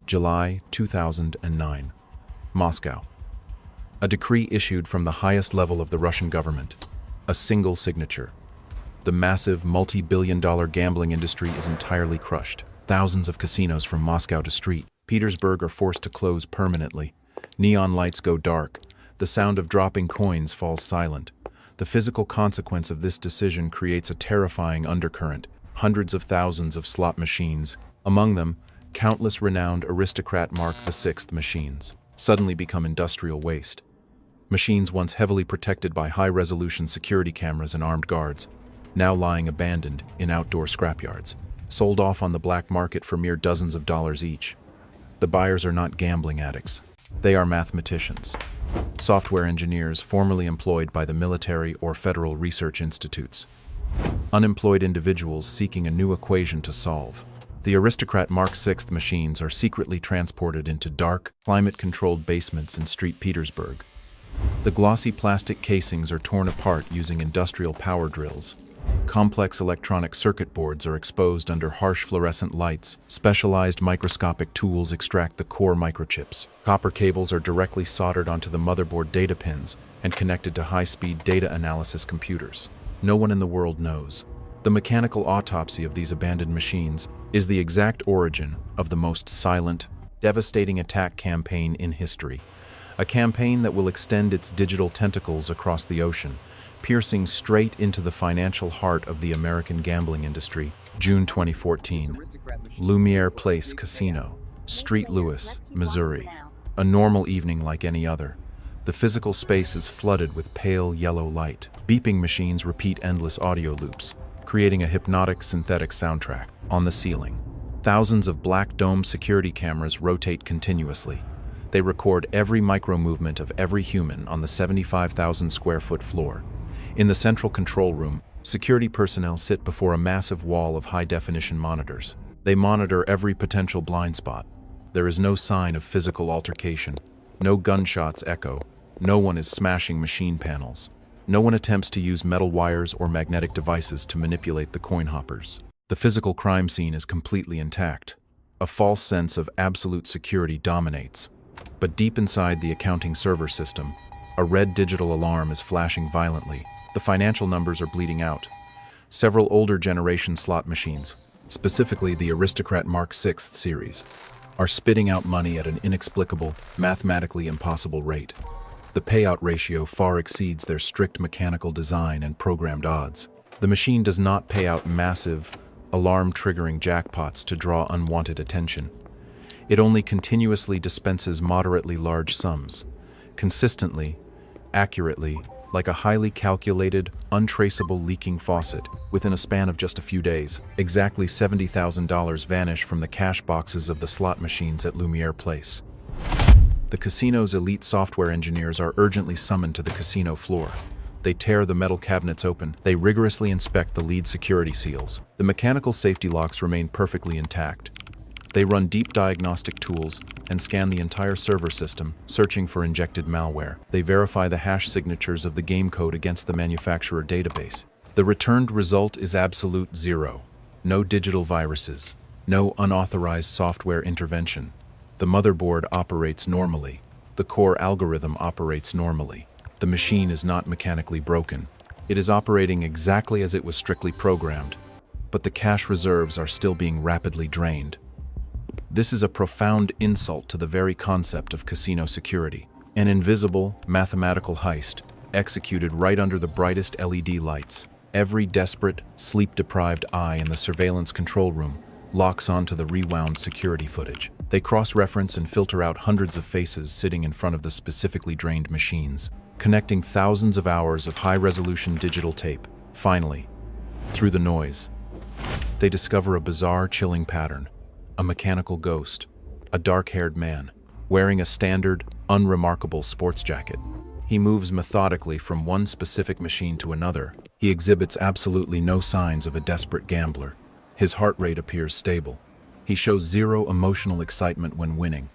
July 2009. Moscow. A decree issued from the highest level of the Russian government. A single signature. The massive, multi-billion-dollar gambling industry is entirely crushed. Thousands of casinos from Moscow to St. Petersburg are forced to close permanently. Neon lights go dark. The sound of dropping coins falls silent. The physical consequence of this decision creates a terrifying undercurrent. Hundreds of thousands of slot machines, among them, countless renowned Aristocrat Mark VI machines, suddenly become industrial waste. Machines once heavily protected by high-resolution security cameras and armed guards, now lying abandoned in outdoor scrapyards, sold off on the black market for mere dozens of dollars each. The buyers are not gambling addicts. They are mathematicians, software engineers formerly employed by the military or federal research institutes, unemployed individuals seeking a new equation to solve. The Aristocrat Mark VI machines are secretly transported into dark, climate-controlled basements in St. Petersburg. The glossy plastic casings are torn apart using industrial power drills. Complex electronic circuit boards are exposed under harsh fluorescent lights. Specialized microscopic tools extract the core microchips. Copper cables are directly soldered onto the motherboard data pins and connected to high-speed data analysis computers. No one in the world knows. The mechanical autopsy of these abandoned machines is the exact origin of the most silent, devastating attack campaign in history. A campaign that will extend its digital tentacles across the ocean, piercing straight into the financial heart of the American gambling industry. June 2014. Lumiere Place Casino, St. Louis, Missouri. A normal evening like any other. The physical space is flooded with pale yellow light. Beeping machines repeat endless audio loops, creating a hypnotic synthetic soundtrack. On the ceiling, thousands of black dome security cameras rotate continuously. They record every micro-movement of every human on the 75,000 square foot floor. In the central control room, security personnel sit before a massive wall of high-definition monitors. They monitor every potential blind spot. There is no sign of physical altercation. No gunshots echo. No one is smashing machine panels. No one attempts to use metal wires or magnetic devices to manipulate the coin hoppers. The physical crime scene is completely intact. A false sense of absolute security dominates. But deep inside the accounting server system, a red digital alarm is flashing violently. The financial numbers are bleeding out. Several older generation slot machines, specifically the Aristocrat Mark VI series, are spitting out money at an inexplicable, mathematically impossible rate. The payout ratio far exceeds their strict mechanical design and programmed odds. The machine does not pay out massive, alarm-triggering jackpots to draw unwanted attention. It only continuously dispenses moderately large sums, consistently, accurately, like a highly calculated, untraceable leaking faucet. Within a span of just a few days, exactly $70,000 vanish from the cash boxes of the slot machines at Lumiere Place. The casino's elite software engineers are urgently summoned to the casino floor. They tear the metal cabinets open. They rigorously inspect the lead security seals. The mechanical safety locks remain perfectly intact. They run deep diagnostic tools and scan the entire server system, searching for injected malware. They verify the hash signatures of the game code against the manufacturer database. The returned result is absolute zero. No digital viruses. No unauthorized software intervention. The motherboard operates normally. The core algorithm operates normally. The machine is not mechanically broken. It is operating exactly as it was strictly programmed. But the cash reserves are still being rapidly drained. This is a profound insult to the very concept of casino security. An invisible, mathematical heist, executed right under the brightest LED lights. Every desperate, sleep-deprived eye in the surveillance control room locks onto the rewound security footage. They cross-reference and filter out hundreds of faces sitting in front of the specifically drained machines, connecting thousands of hours of high-resolution digital tape. Finally, through the noise, they discover a bizarre, chilling pattern. A mechanical ghost, a dark-haired man, wearing a standard, unremarkable sports jacket. He moves methodically from one specific machine to another. He exhibits absolutely no signs of a desperate gambler. His heart rate appears stable. He shows zero emotional excitement when winning.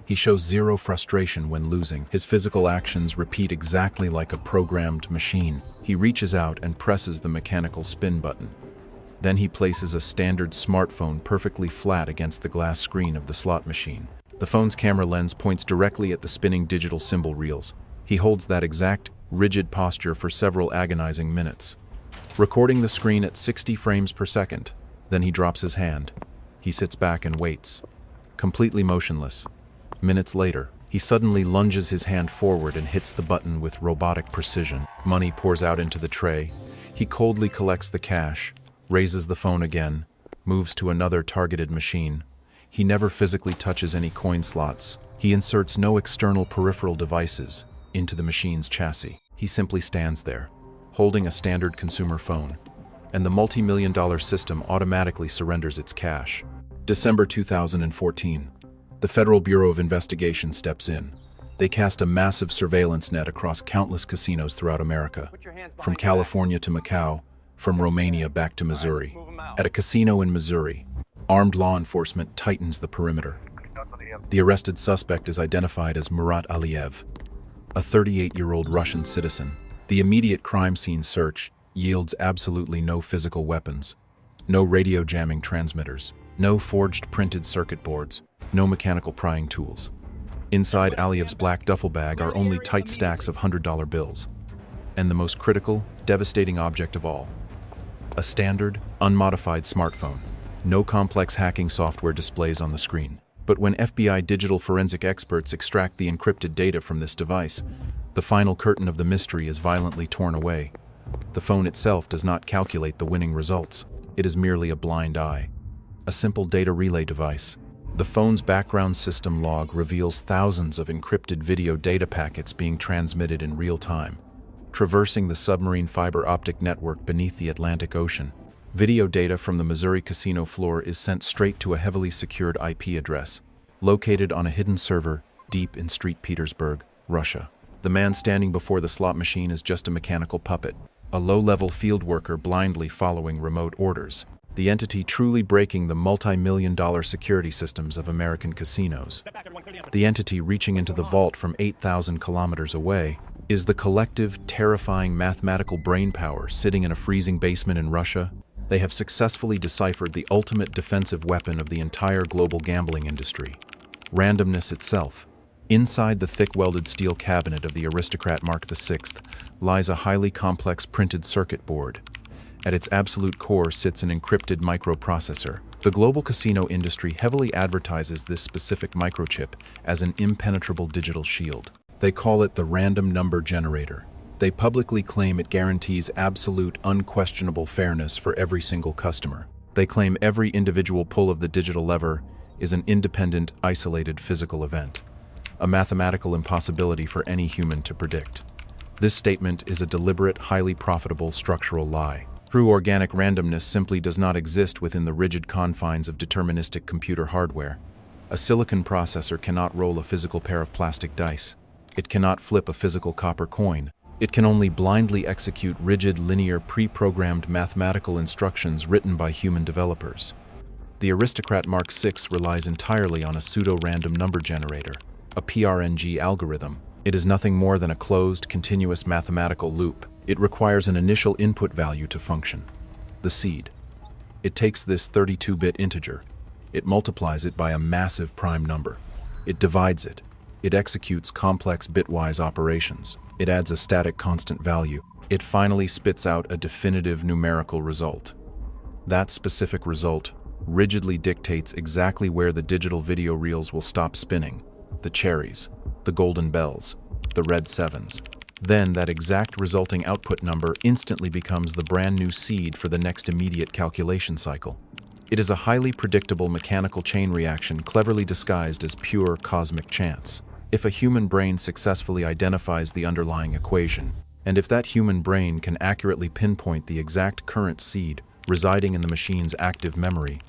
He shows zero frustration when losing. His physical actions repeat exactly like a programmed machine. He reaches out and presses the mechanical spin button. Then he places a standard smartphone perfectly flat against the glass screen of the slot machine. The phone's camera lens points directly at the spinning digital symbol reels. He holds that exact, rigid posture for several agonizing minutes, recording the screen at 60 frames per second. Then he drops his hand. He sits back and waits, completely motionless. Minutes later, he suddenly lunges his hand forward and hits the button with robotic precision. Money pours out into the tray. He coldly collects the cash, raises the phone again, moves to another targeted machine. He never physically touches any coin slots. He inserts no external peripheral devices into the machine's chassis. He simply stands there, holding a standard consumer phone, and the multi-million-dollar system automatically surrenders its cash. December 2014. The Federal Bureau of Investigation steps in. They cast a massive surveillance net across countless casinos throughout America, from California to Macau, from Romania back to Missouri. At a casino in Missouri, armed law enforcement tightens the perimeter. The arrested suspect is identified as Murat Aliyev, a 38-year-old Russian citizen. The immediate crime scene search yields absolutely no physical weapons, no radio jamming transmitters, no forged printed circuit boards, no mechanical prying tools. Inside Aliyev's black duffel bag are only tight stacks of $100 bills. And the most critical, devastating object of all, a standard, unmodified smartphone. No complex hacking software displays on the screen. But when FBI digital forensic experts extract the encrypted data from this device, the final curtain of the mystery is violently torn away. The phone itself does not calculate the winning results. It is merely a blind eye, a simple data relay device. The phone's background system log reveals thousands of encrypted video data packets being transmitted in real time, traversing the submarine fiber optic network beneath the Atlantic Ocean. Video data from the Missouri casino floor is sent straight to a heavily secured IP address, located on a hidden server deep in St. Petersburg, Russia. The man standing before the slot machine is just a mechanical puppet, a low-level field worker blindly following remote orders. The entity truly breaking the multi-million-dollar security systems of American casinos. The entity reaching into the vault from 8,000 kilometers away is the collective, terrifying mathematical brainpower sitting in a freezing basement in Russia. They have successfully deciphered the ultimate defensive weapon of the entire global gambling industry, randomness itself. Inside the thick welded steel cabinet of the Aristocrat Mark VI lies a highly complex printed circuit board. At its absolute core sits an encrypted microprocessor. The global casino industry heavily advertises this specific microchip as an impenetrable digital shield. They call it the random number generator. They publicly claim it guarantees absolute, unquestionable fairness for every single customer. They claim every individual pull of the digital lever is an independent, isolated physical event, a mathematical impossibility for any human to predict. This statement is a deliberate, highly profitable structural lie. True organic randomness simply does not exist within the rigid confines of deterministic computer hardware. A silicon processor cannot roll a physical pair of plastic dice. It cannot flip a physical copper coin. It can only blindly execute rigid, linear, pre-programmed mathematical instructions written by human developers. The Aristocrat Mark VI relies entirely on a pseudo-random number generator, a PRNG algorithm. It is nothing more than a closed, continuous mathematical loop. It requires an initial input value to function, the seed. It takes this 32-bit integer. It multiplies it by a massive prime number. It divides it. It executes complex bitwise operations. It adds a static constant value. It finally spits out a definitive numerical result. That specific result rigidly dictates exactly where the digital video reels will stop spinning, the cherries, the golden bells, the red sevens. Then that exact resulting output number instantly becomes the brand new seed for the next immediate calculation cycle. It is a highly predictable mechanical chain reaction cleverly disguised as pure cosmic chance. If a human brain successfully identifies the underlying equation, and if that human brain can accurately pinpoint the exact current seed residing in the machine's active memory,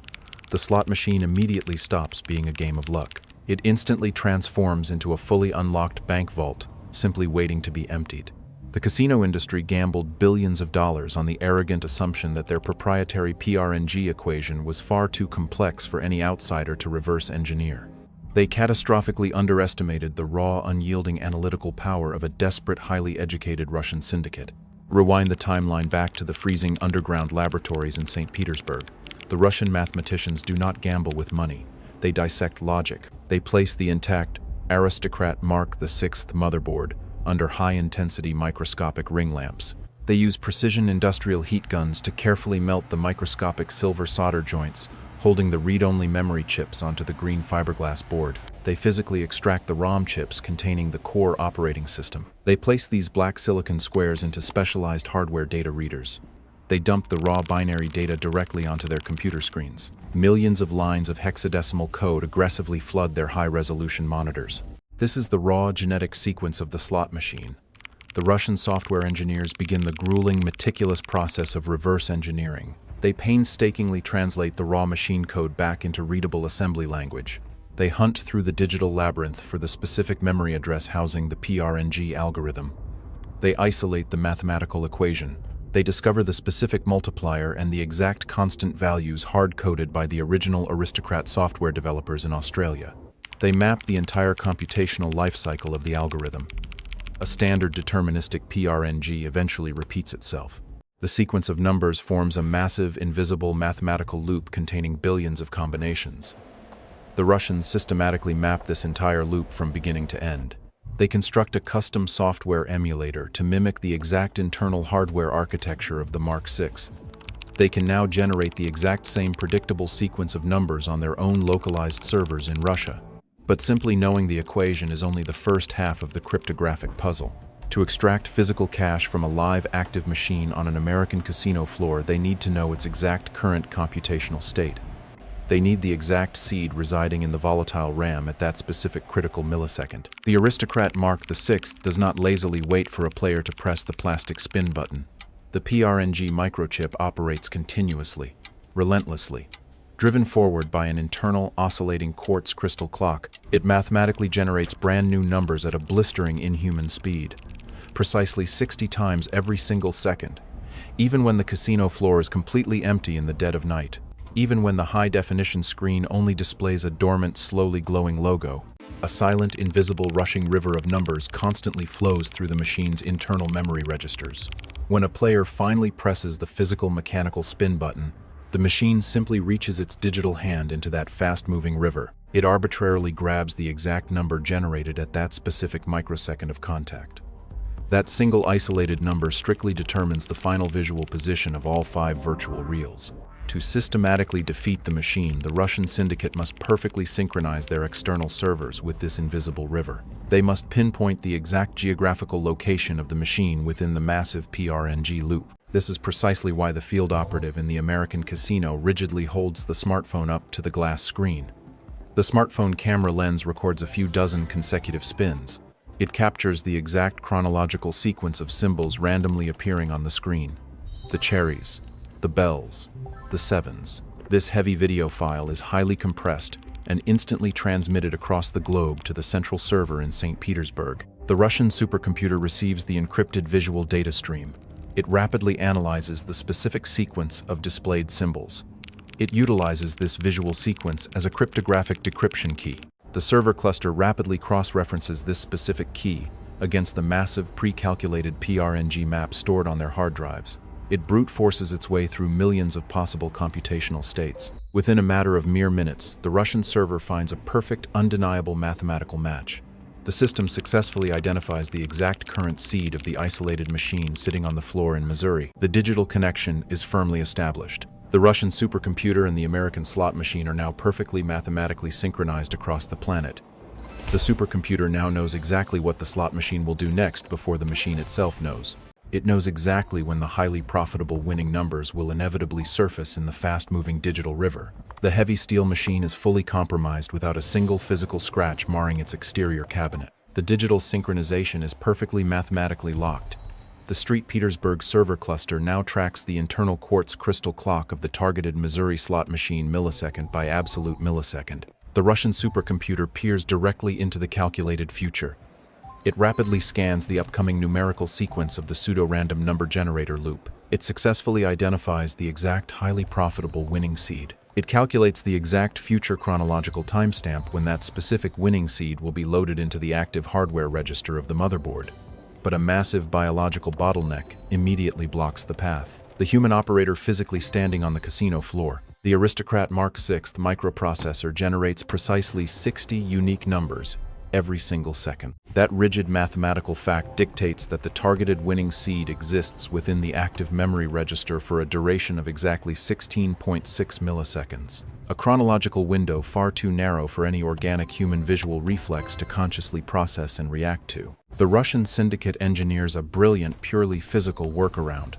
the slot machine immediately stops being a game of luck. It instantly transforms into a fully unlocked bank vault, simply waiting to be emptied. The casino industry gambled billions of dollars on the arrogant assumption that their proprietary PRNG equation was far too complex for any outsider to reverse engineer. They catastrophically underestimated the raw, unyielding analytical power of a desperate, highly educated Russian syndicate. Rewind the timeline back to the freezing underground laboratories in St. Petersburg. The Russian mathematicians do not gamble with money. They dissect logic. They place the intact Aristocrat Mark VI motherboard under high-intensity microscopic ring lamps. They use precision industrial heat guns to carefully melt the microscopic silver solder joints, holding the read-only memory chips onto the green fiberglass board. They physically extract the ROM chips containing the core operating system. They place these black silicon squares into specialized hardware data readers. They dump the raw binary data directly onto their computer screens. Millions of lines of hexadecimal code aggressively flood their high-resolution monitors. This is the raw genetic sequence of the slot machine. The Russian software engineers begin the grueling, meticulous process of reverse engineering. They painstakingly translate the raw machine code back into readable assembly language. They hunt through the digital labyrinth for the specific memory address housing the PRNG algorithm. They isolate the mathematical equation. They discover the specific multiplier and the exact constant values hard-coded by the original Aristocrat software developers in Australia. They map the entire computational life cycle of the algorithm. A standard deterministic PRNG eventually repeats itself. The sequence of numbers forms a massive, invisible mathematical loop containing billions of combinations. The Russians systematically map this entire loop from beginning to end. They construct a custom software emulator to mimic the exact internal hardware architecture of the Mark VI. They can now generate the exact same predictable sequence of numbers on their own localized servers in Russia. But simply knowing the equation is only the first half of the cryptographic puzzle. To extract physical cash from a live active machine on an American casino floor, they need to know its exact current computational state. They need the exact seed residing in the volatile RAM at that specific critical millisecond. The Aristocrat Mark VI does not lazily wait for a player to press the plastic spin button. The PRNG microchip operates continuously, relentlessly. Driven forward by an internal oscillating quartz crystal clock, it mathematically generates brand new numbers at a blistering inhuman speed, precisely 60 times every single second, even when the casino floor is completely empty in the dead of night, even when the high-definition screen only displays a dormant, slowly glowing logo. A silent, invisible, rushing river of numbers constantly flows through the machine's internal memory registers. When a player finally presses the physical mechanical spin button, the machine simply reaches its digital hand into that fast-moving river. It arbitrarily grabs the exact number generated at that specific microsecond of contact. That single isolated number strictly determines the final visual position of all 5 virtual reels. To systematically defeat the machine, the Russian Syndicate must perfectly synchronize their external servers with this invisible river. They must pinpoint the exact geographical location of the machine within the massive PRNG loop. This is precisely why the field operative in the American casino rigidly holds the smartphone up to the glass screen. The smartphone camera lens records a few dozen consecutive spins. It captures the exact chronological sequence of symbols randomly appearing on the screen. The cherries, the bells, the sevens. This heavy video file is highly compressed and instantly transmitted across the globe to the central server in St. Petersburg. The Russian supercomputer receives the encrypted visual data stream. It rapidly analyzes the specific sequence of displayed symbols. It utilizes this visual sequence as a cryptographic decryption key. The server cluster rapidly cross-references this specific key against the massive pre-calculated PRNG map stored on their hard drives. It brute forces its way through millions of possible computational states. Within a matter of mere minutes, the Russian server finds a perfect, undeniable mathematical match. The system successfully identifies the exact current seed of the isolated machine sitting on the floor in Missouri. The digital connection is firmly established. The Russian supercomputer and the American slot machine are now perfectly mathematically synchronized across the planet. The supercomputer now knows exactly what the slot machine will do next before the machine itself knows. It knows exactly when the highly profitable winning numbers will inevitably surface in the fast-moving digital river. The heavy steel machine is fully compromised without a single physical scratch marring its exterior cabinet. The digital synchronization is perfectly mathematically locked. The St. Petersburg server cluster now tracks the internal quartz crystal clock of the targeted Missouri slot machine millisecond by absolute millisecond. The Russian supercomputer peers directly into the calculated future. It rapidly scans the upcoming numerical sequence of the pseudo-random number generator loop. It successfully identifies the exact highly profitable winning seed. It calculates the exact future chronological timestamp when that specific winning seed will be loaded into the active hardware register of the motherboard. But a massive biological bottleneck immediately blocks the path. The the human operator physically standing on the casino floor. The Aristocrat Mark VI microprocessor generates precisely 60 unique numbers every single second. That rigid mathematical fact dictates that the targeted winning seed exists within the active memory register for a duration of exactly 16.6 milliseconds. A chronological window far too narrow for any organic human visual reflex to consciously process and react to. The Russian Syndicate engineers a brilliant, purely physical workaround.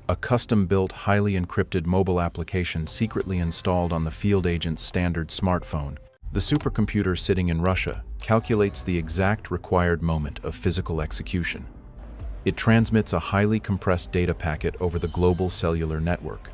A custom-built, highly encrypted mobile application secretly installed on the field agent's standard smartphone. The supercomputer sitting in Russia calculates the exact required moment of physical execution. It transmits a highly compressed data packet over the global cellular network.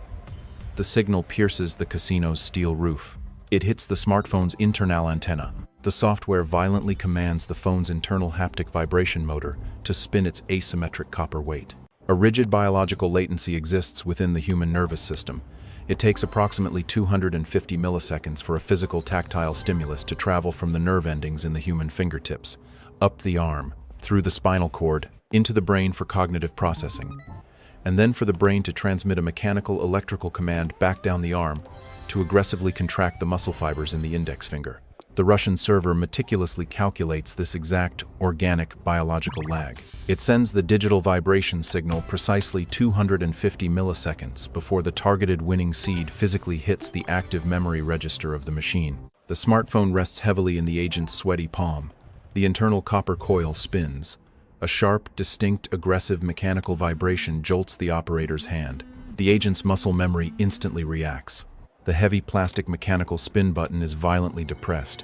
The signal pierces the casino's steel roof. It hits the smartphone's internal antenna. The software violently commands the phone's internal haptic vibration motor to spin its asymmetric copper weight. A rigid biological latency exists within the human nervous system. It takes approximately 250 milliseconds for a physical tactile stimulus to travel from the nerve endings in the human fingertips, up the arm, through the spinal cord, into the brain for cognitive processing, and then for the brain to transmit a mechanical electrical command back down the arm to aggressively contract the muscle fibers in the index finger. The Russian server meticulously calculates this exact organic biological lag. It sends the digital vibration signal precisely 250 milliseconds before the targeted winning seed physically hits the active memory register of the machine. The smartphone rests heavily in the agent's sweaty palm. The internal copper coil spins. A sharp, distinct, aggressive mechanical vibration jolts the operator's hand. The agent's muscle memory instantly reacts. The heavy plastic mechanical spin button is violently depressed.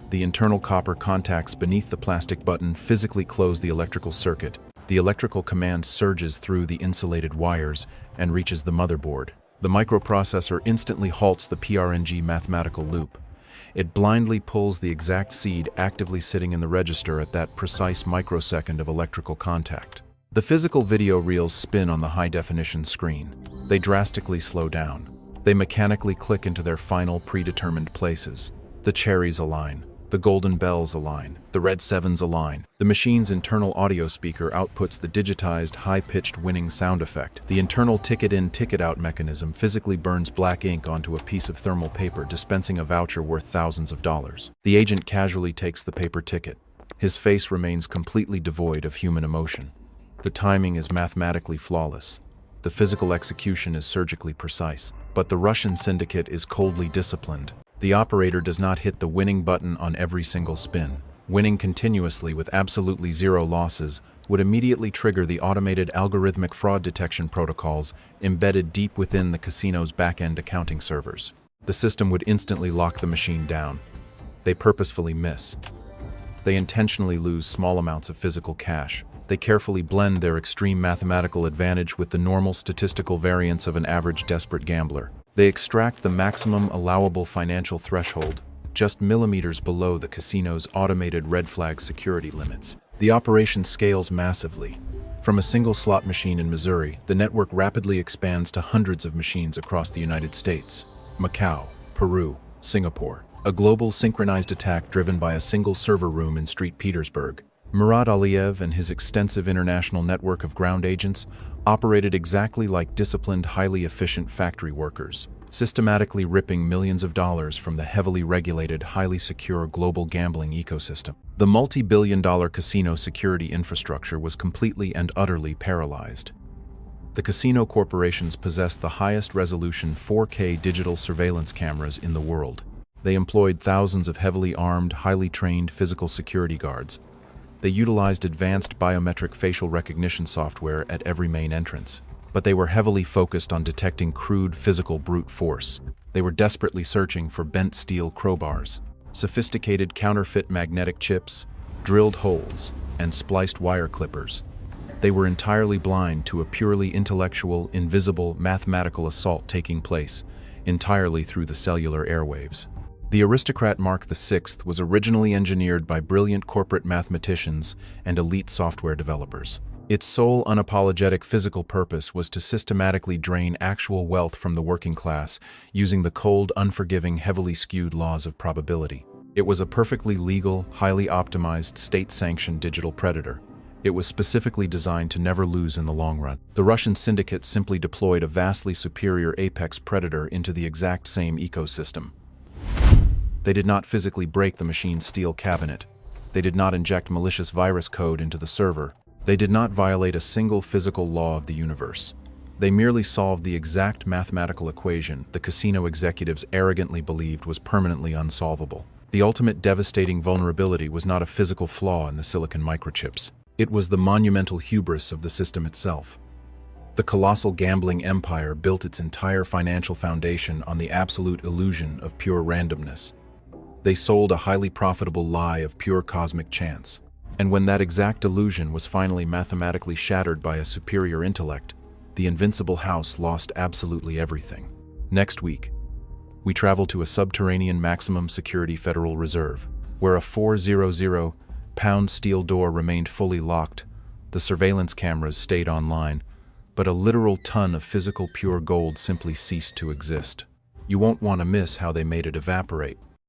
The internal copper contacts beneath the plastic button physically close the electrical circuit. The electrical command surges through the insulated wires and reaches the motherboard. The microprocessor instantly halts the PRNG mathematical loop. It blindly pulls the exact seed actively sitting in the register at that precise microsecond of electrical contact. The physical video reels spin on the high-definition screen. They drastically slow down. They mechanically click into their final predetermined places. The cherries align. The golden bells align. The red sevens align. The machine's internal audio speaker outputs the digitized, high-pitched winning sound effect. The internal ticket-in, ticket-out mechanism physically burns black ink onto a piece of thermal paper, dispensing a voucher worth thousands of dollars. The agent casually takes the paper ticket. His face remains completely devoid of human emotion. The timing is mathematically flawless. The physical execution is surgically precise. But the Russian Syndicate is coldly disciplined. The operator does not hit the winning button on every single spin. Winning continuously with absolutely zero losses would immediately trigger the automated algorithmic fraud detection protocols embedded deep within the casino's back-end accounting servers. The system would instantly lock the machine down. They purposefully miss. They intentionally lose small amounts of physical cash. They carefully blend their extreme mathematical advantage with the normal statistical variance of an average desperate gambler. They extract the maximum allowable financial threshold, just millimeters below the casino's automated red flag security limits. The operation scales massively. From a single slot machine in Missouri, the network rapidly expands to hundreds of machines across the United States, Macau, Peru, Singapore. A global synchronized attack driven by a single server room in St. Petersburg. Murad Aliyev and his extensive international network of ground agents operated exactly like disciplined, highly efficient factory workers, systematically ripping millions of dollars from the heavily regulated, highly secure global gambling ecosystem. The multi-billion-dollar casino security infrastructure was completely and utterly paralyzed. The casino corporations possessed the highest resolution 4K digital surveillance cameras in the world. They employed thousands of heavily armed, highly trained physical security guards. They utilized advanced biometric facial recognition software at every main entrance. But they were heavily focused on detecting crude physical brute force. They were desperately searching for bent steel crowbars, sophisticated counterfeit magnetic chips, drilled holes, and spliced wire clippers. They were entirely blind to a purely intellectual, invisible, mathematical assault taking place, entirely through the cellular airwaves. The Aristocrat Mark VI was originally engineered by brilliant corporate mathematicians and elite software developers. Its sole unapologetic physical purpose was to systematically drain actual wealth from the working class using the cold, unforgiving, heavily skewed laws of probability. It was a perfectly legal, highly optimized, state-sanctioned digital predator. It was specifically designed to never lose in the long run. The Russian Syndicate simply deployed a vastly superior apex predator into the exact same ecosystem. They did not physically break the machine's steel cabinet. They did not inject malicious virus code into the server. They did not violate a single physical law of the universe. They merely solved the exact mathematical equation the casino executives arrogantly believed was permanently unsolvable. The ultimate devastating vulnerability was not a physical flaw in the silicon microchips. It was the monumental hubris of the system itself. The colossal gambling empire built its entire financial foundation on the absolute illusion of pure randomness. They sold a highly profitable lie of pure cosmic chance. And when that exact illusion was finally mathematically shattered by a superior intellect, the invincible house lost absolutely everything. Next week, we travel to a subterranean maximum security Federal Reserve, where a 400-pound steel door remained fully locked. The surveillance cameras stayed online, but a literal ton of physical pure gold simply ceased to exist. You won't want to miss how they made it evaporate.